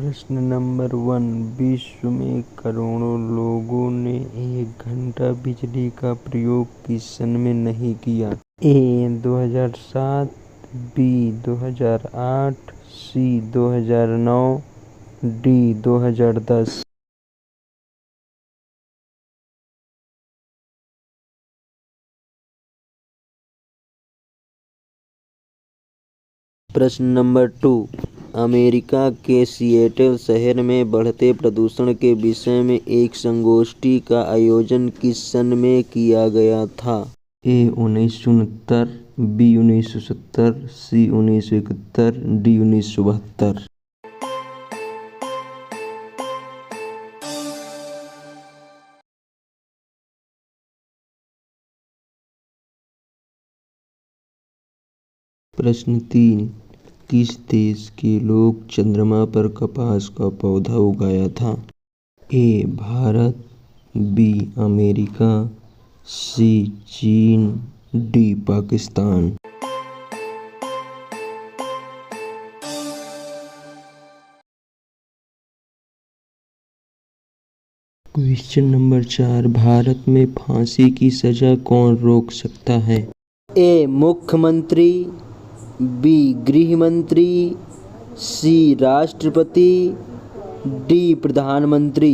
प्रश्न नंबर 1। विश्व में करोड़ों लोगों ने 1 घंटा बिजली का प्रयोग किस सन में नहीं किया? ए 2007, बी 2008, सी 2009, डी 2010। प्रश्न नंबर 2। अमेरिका के सिएटल शहर में बढ़ते प्रदूषण के विषय में एक संगोष्ठी का आयोजन किस सन में किया गया था? ए 1969, बी 1970, सी 1971, डी 1972। प्रश्न 3। किस देश के लोग चंद्रमा पर कपास का पौधा उगाया था? ए भारत, बी अमेरिका, सी चीन, D Pakistan. Question number 4। Bharat में फांसी की सजा कौन रोक सकता है? ए मुख्यमंत्री, बी गृह मंत्री, सी राष्ट्रपति, डी प्रधानमंत्री।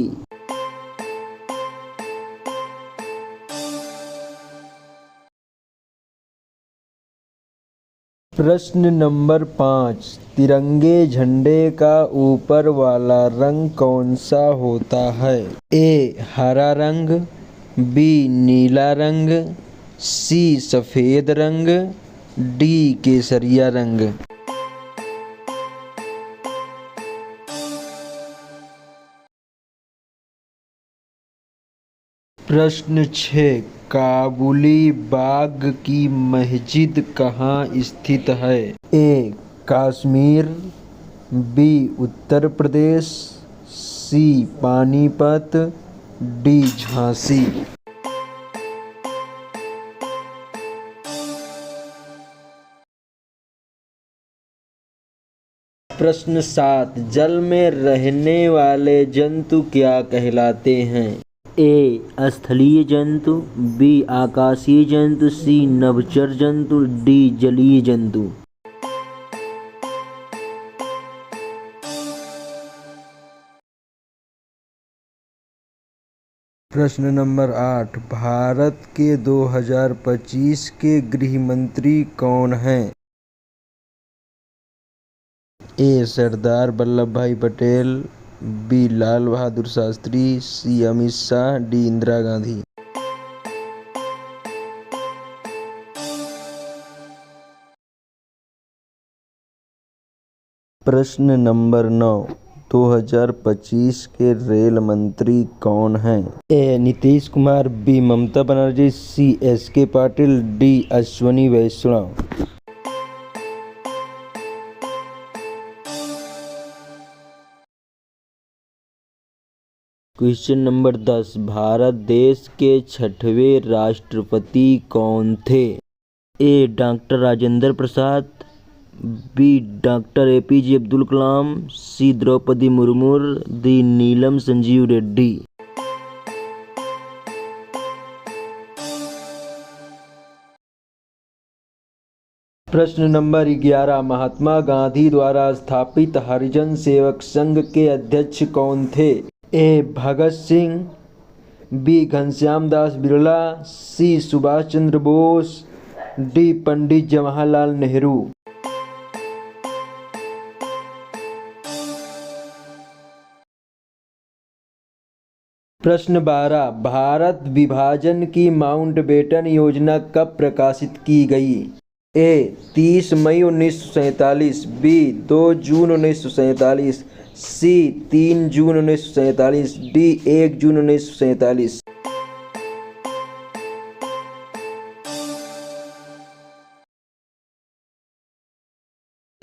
प्रश्न नंबर 5। तिरंगे झंडे का ऊपर वाला रंग कौन सा होता है? ए हरा रंग, बी नीला रंग, सी सफेद रंग, डी केसरिया रंग। प्रश्न 6। काबुली बाग की मस्जिद कहाँ स्थित है? ए कश्मीर, बी उत्तर प्रदेश, सी पानीपत, डी झांसी। प्रश्न 7। जल में रहने वाले जंतु क्या कहलाते हैं? ए स्थलीय जंतु, बी आकाशीय जंतु, सी नभचर जंतु, डी जलीय जंतु। प्रश्न नंबर 8। भारत के 2025 के गृह मंत्री कौन हैं? ए Sardar Vallabhbhai Patel, B Lal Bahadur Shastri, C Amit Shah, D Indira Gandhi. प्रश्न नंबर 9। 2025 के रेल मंत्री कौन हैं? A Nitish Kumar, B Mamata Banerjee, C S K. Patil, D Ashwini Vaishnaw. Question number 10। Bharat देश के 6वें राष्ट्रपति कौन थे? A doctor Rajendra Prasad, B doctor APJ Abdul Kalam, C Droupadi Murmu, D Neelam Sanjiva Reddy. प्रश्न नंबर 11। महात्मा गांधी द्वारा स्थापित हरिजन सेवक संघ के अध्यक्ष कौन थे? ए भगत सिंह, बी घनश्याम दास बिरला, सी सुभाष चंद्र बोस, डी पंडित जवाहरलाल नेहरू। प्रश्न 12। भारत विभाजन की माउंटबेटन योजना कब प्रकाशित की गई? ए 30 मई 1947, बी 2 जून 1947, सी 3 जून 1947, डी 1 जून 1947।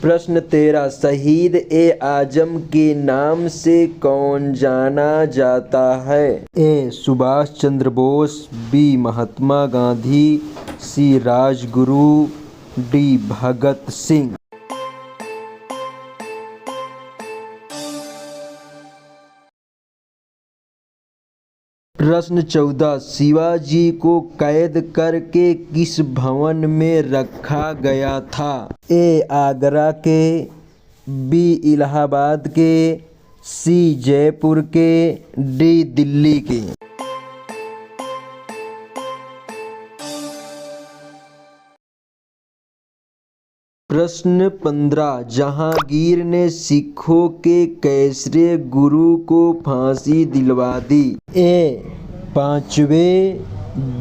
प्रश्न 13। शहीद ए आजम के नाम से कौन जाना जाता है? ए सुभाष चंद्र बोस, बी महात्मा गांधी, सी राजगुरु, डी भगत सिंह। प्रश्न 14, शिवाजी को कैद करके किस भवन में रखा गया था? ए आगरा के, बी इलाहाबाद के, सी जयपुर के, डी दिल्ली के। प्रश्न 15, जहांगीर ने सिखों के कैसरे गुरु को फांसी दिलवा दी? ए पांचवें,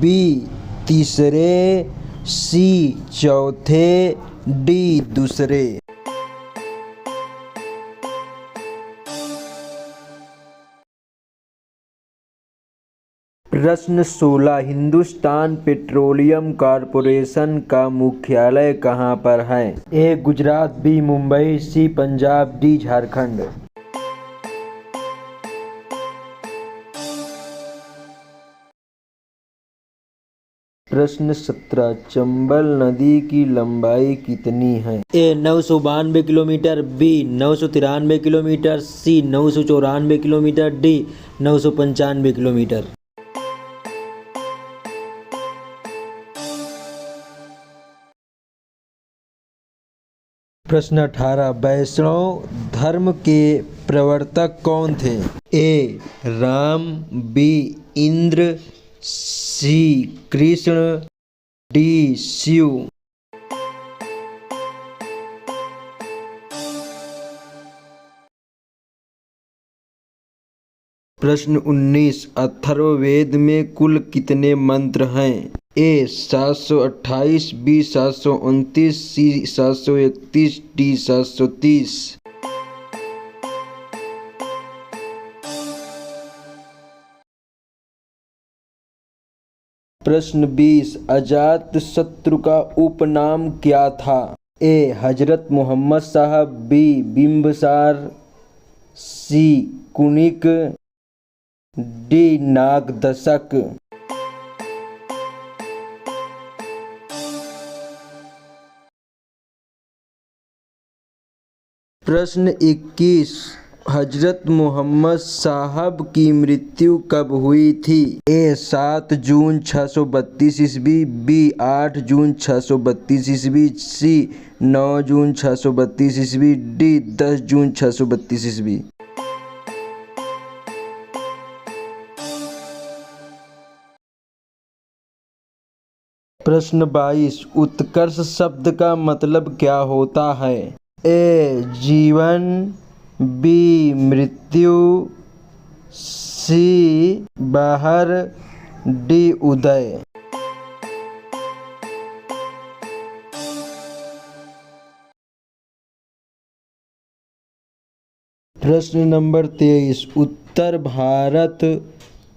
बी तीसरे, सी चौथे, डी दूसरे। प्रश्न 16, हिंदुस्तान पेट्रोलियम कॉर्पोरेशन का मुख्यालय कहाँ पर है? ए गुजरात, बी मुंबई, सी पंजाब, डी झारखंड। प्रश्न 17, चंबल नदी की लंबाई कितनी है? ए 992 किलोमीटर, बी 993 किलोमीटर, सी 994 किलोमीटर, डी 995 किलोमीटर। प्रश्न 18, वैष्णव धर्म के प्रवर्तक कौन थे? ए राम, बी इंद्र, सी कृष्ण, डी शिव। प्रश्न 19, अथर्ववेद में कुल कितने मंत्र हैं? ए 728, बी 729, सी 731, डी 730। प्रश्न 20, अजात शत्रु का उपनाम क्या था? ए हजरत मोहम्मद साहब, बी बिंबसार, सी कुनिक, डी नागदशक। प्रश्न 21, हजरत मोहम्मद साहब की मृत्यु कब हुई थी? ए 7 जून 632 ईस्वी, बी 8 जून 632 ईस्वी, सी 9 जून 632 ईस्वी, डी 10 जून 632 ईस्वी। प्रश्न 22, उत्कर्ष शब्द का मतलब क्या होता है? ए जीवन, बी मृत्यु, सी बाहर, डी उदय। प्रश्न नंबर 23, उत्तर भारत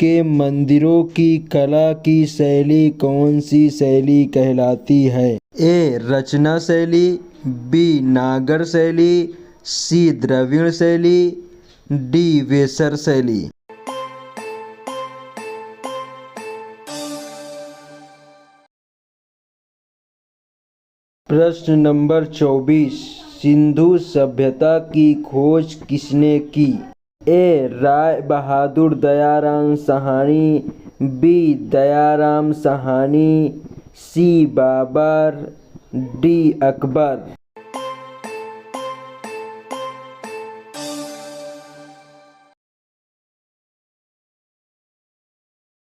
के मंदिरों की कला की शैली कौन सी शैली कहलाती है? ए रचना शैली, बी नागर शैली, सी द्रविड़ शैली, डी वेसर शैली। प्रश्न नंबर 24, सिंधु सभ्यता की खोज किसने की? ए राय बहादुर दयाराम साहनी, बी दयाराम साहनी, सी बाबर, डी अकबर।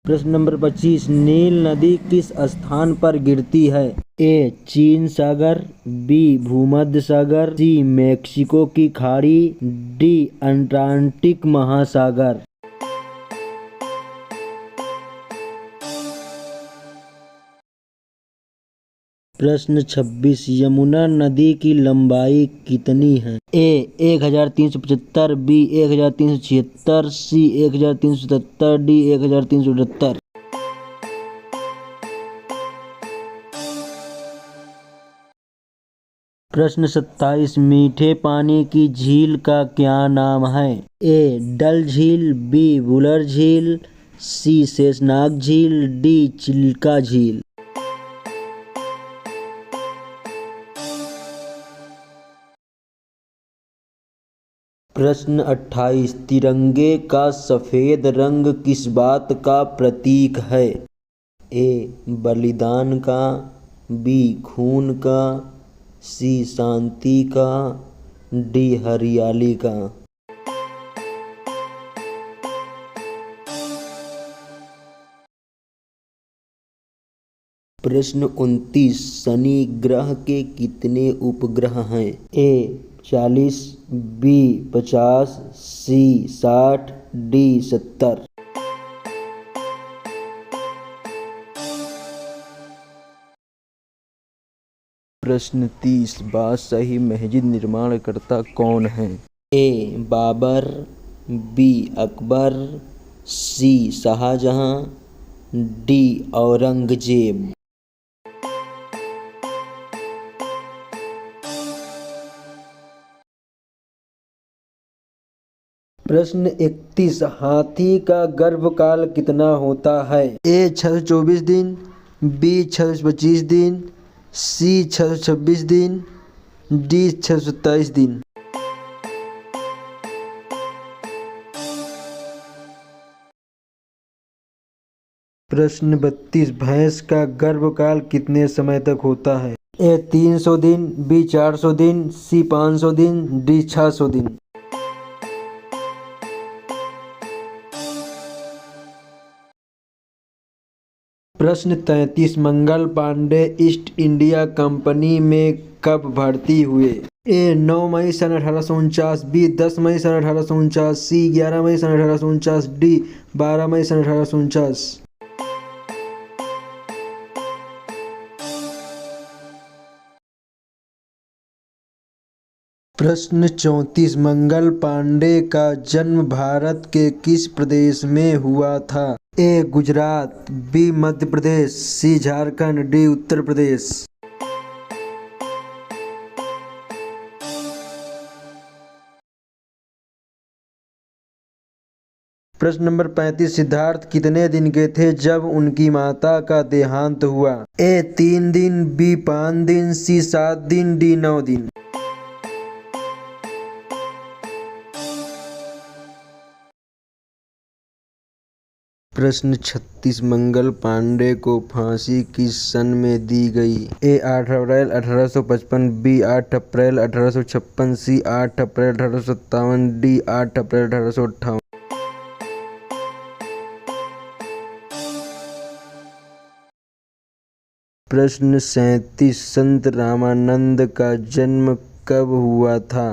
प्रश्न नंबर 25, नील नदी किस स्थान पर गिरती है? ए चीन सागर, बी भूमध्य सागर, सी मैक्सिको की खाड़ी, डी अटलांटिक महासागर। प्रश्न 26, यमुना नदी की लंबाई कितनी है? ए 1375, बी 1376, सी 1377, डी 1378। प्रश्न 27, मीठे पानी की झील का क्या नाम है? ए डल झील, बी वुलर झील, सी शेषनाग झील, डी चिल्का झील। प्रश्न 28, तिरंगे का सफेद रंग किस बात का प्रतीक है? ए बलिदान का, बी खून का, सी शांति का, डी हरियाली का। प्रश्न 29, शनि ग्रह के कितने उपग्रह हैं? ए 40, बी 50, सी 60, डी 70। प्रश्न 30, बादशाही मस्जिद निर्माणकर्ता कौन है? ए बाबर, बी अकबर, सी शाहजहां, डी औरंगजेब। प्रश्न 31, हाथी का गर्भकाल कितना होता है? ए 624 दिन, बी 625 दिन, सी 626 दिन, डी 627 दिन। प्रश्न 32, भैंस का गर्भकाल कितने समय तक होता है? ए 300 दिन, बी 400 दिन, सी 500 दिन, डी 600 दिन। प्रश्न 33, Mangal Pandey east India company में कब भर्ती हुए? ए 9 मई सन 1849, बी 10 मई सन 1849, सी 11 मई सन 1849, डी 12 मई सन 1849। प्रश्न 34, मंगल पांडे का जन्म भारत के किस प्रदेश में हुआ था? ए गुजरात, बी मध्य प्रदेश, सी झारखंड, डी उत्तर प्रदेश। प्रश्न नंबर 35, सिद्धार्थ कितने दिन के थे जब उनकी माता का देहांत हुआ? ए 3 दिन, बी 5 दिन, सी 7 दिन, डी 9 दिन। प्रश्न 36, मंगल पांडे को फांसी किस सन में दी गई? ए 8 अप्रैल 1855, बी 8 अप्रैल 1856, सी 8 अप्रैल 1857, डी 8 अप्रैल 1858। प्रश्न 37, संत रामानंद का जन्म कब हुआ था?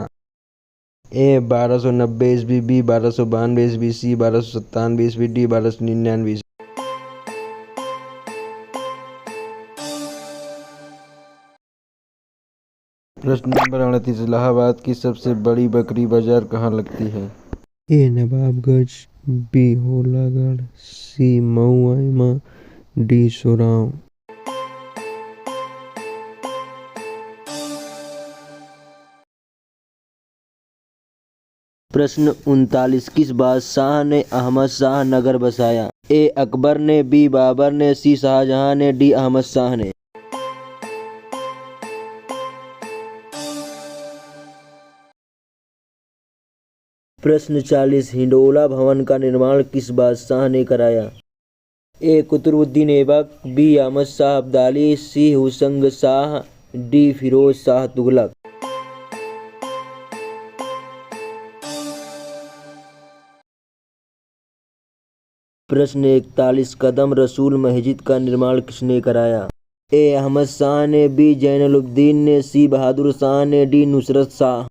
ए 1290 ईस्वी, बी 1292 ईस्वी, सी 1297 ईस्वी, डी 1299 ईस्वी। प्रश्न नंबर 38, इलाहाबाद की सबसे बड़ी बकरी बाजार कहाँ लगती है? ए नवाबगंज, बी होलागढ़, सी मऊआइमा, डी सोराव। प्रश्न 39, किस बादशाह ने अहमद शाह नगर बसाया? ए अकबर ने, बी बाबर ने, सी शाहजहां ने, डी अहमद शाह ने। प्रश्न 40, हिंडोला भवन का निर्माण किस बादशाह ने कराया? ए कुतुबुद्दीन ऐबक, बी अहमद शाह अब्दाली, सी हुसंग शाह, डी फिरोज शाह तुगलक। प्रश्न 41, कदम रसूल मस्जिद का निर्माण किसने कराया? ए अहमद शाह ने, बी जैनुलब्दीन ने, सी बहादुर शाह ने, डी नुसरत शाह।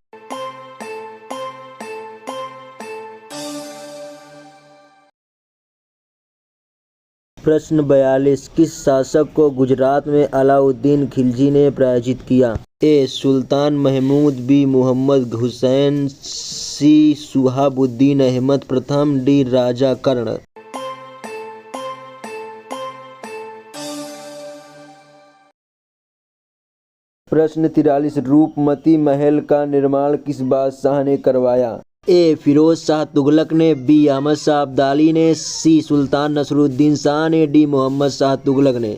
प्रश्न 42, किस शासक को गुजरात में अलाउद्दीन खिलजी ने पराजित किया? ए सुल्तान महमूद, बी मोहम्मद हुसैन, सी सुहाबुद्दीन अहमद प्रथम, डी राजा कर्ण। प्रश्न 43, रूपमती महल का निर्माण किस बादशाह ने करवाया? ए फिरोज शाह तुगलक ने, बी अहमद शाह अब्दाली ने, सी सुल्तान नसरुद्दीन शाह ने, डी मोहम्मद शाह तुगलक ने।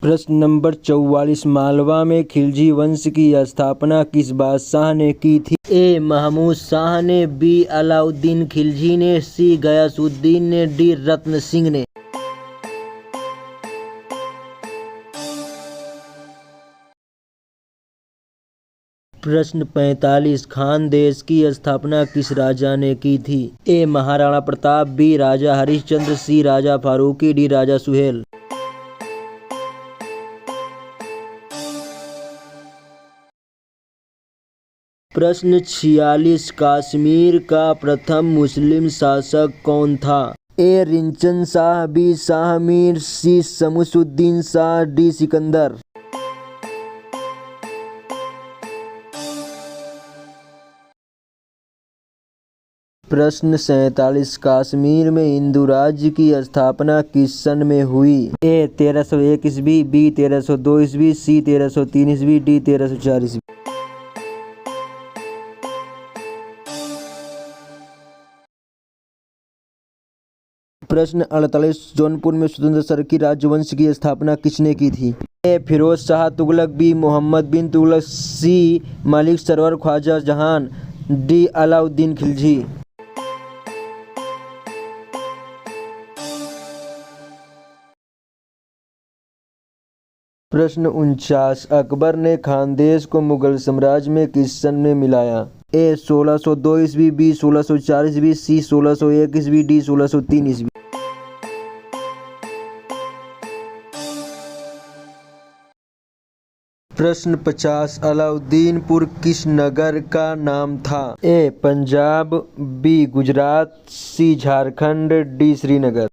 प्रश्न नंबर 44, मालवा में खिलजी वंश की स्थापना किस बादशाह ने की थी? ए महमूद शाह ने, बी अलाउद्दीन खिलजी ने, सी गयासुद्दीन ने, डी रत्न सिंह ने। प्रश्न 45, खानदेश की स्थापना किस राजा ने की थी? ए महाराणा प्रताप, बी राजा हरिश्चंद्र, सी राजा फारूकी, डी राजा सुहेल। प्रश्न 46, कश्मीर का प्रथम मुस्लिम शासक कौन था? ए रिंचन शाह, बी शाह मीर, सी शमसुद्दीन शाह, डी सिकंदर। प्रश्न 47, कश्मीर में हिंदू राज्य की स्थापना किस सन में हुई? ए 1301 ईस्वी, बी 1302 ईस्वी, सी 1303 ईस्वी, डी 1304 ईस्वी। प्रश्न 48, जौनपुर में स्वतंत्र सरकी राजवंश की स्थापना किसने की थी? ए फिरोज शाह तुगलक, बी मोहम्मद बिन तुगलक, सी मलिक सरवर ख्वाजा जहान, डी अलाउद्दीन खिलजी। प्रश्न 49, अकबर ने खानदेश को मुगल साम्राज्य में किस सन में मिलाया? ए 1602 ईस्वी, बी 1604 ईस्वी, सी 1601 ईस्वी, डी 1603 ईस्वी। प्रश्न 50, अलाउद्दीनपुर किस नगर का नाम था? ए पंजाब, बी गुजरात, सी झारखंड, डी श्रीनगर।